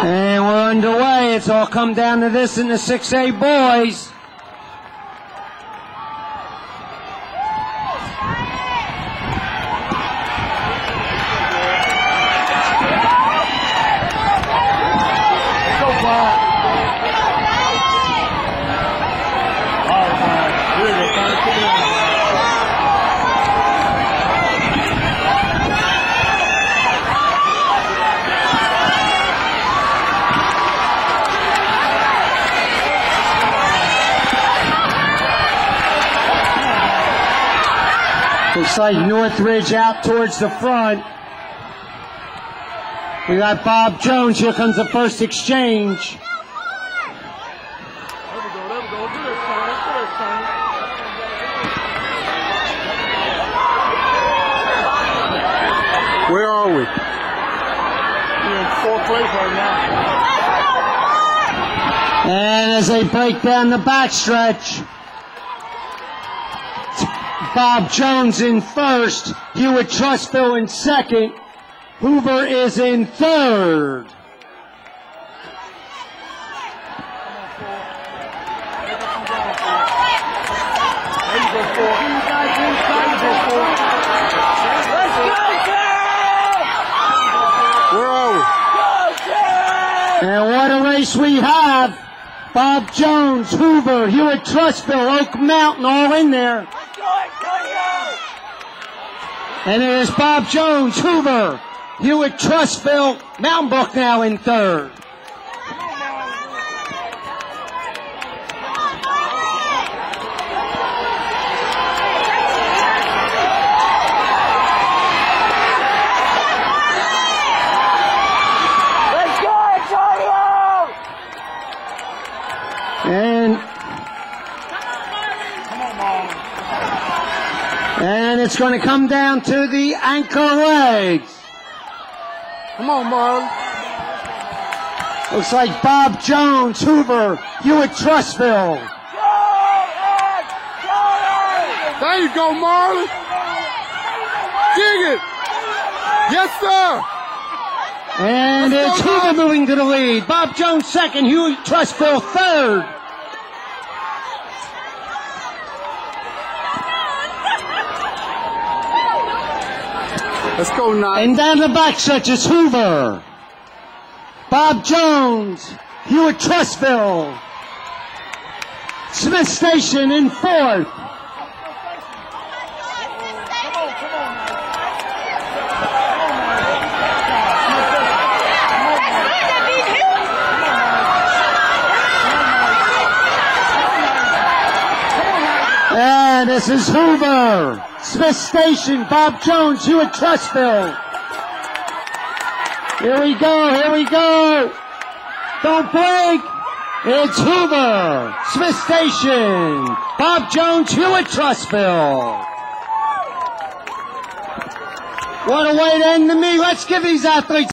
And we're underway. It's all come down to this in the 6A boys. Looks like Northridge out towards the front. We got Bob Jones. Here comes the first exchange. Where are we? We're in fourth place right now. And as they break down the backstretch, Bob Jones in first, Hewitt Trustville in second, Hoover is in third. Where are we? And what a race we have. Bob Jones, Hoover, Hewitt Trustville, Oak Mountain all in there. And it is Bob Jones, Hoover, Hewitt Trustville, Mountain Brook now in third. Let's go, Antonio! And it's going to come down to the anchor legs. Come on, Marlon. Looks like Bob Jones, Hoover, Hewitt Trustville. There you go, Marlon. Dig it. Yes, sir. And it's Hoover moving to the lead. Bob Jones second, Hewitt Trustville third. Let's go, Nine. And down the backstretch is Hoover, Bob Jones, Hewitt Trustville, Smith Station in fourth. And this is Hoover, Smith Station, Bob Jones, Hewitt Trustville. Here we go, here we go. Don't break. It's Hoover, Smith Station, Bob Jones, Hewitt Trustville. What a way to end the meet. Let's give these athletes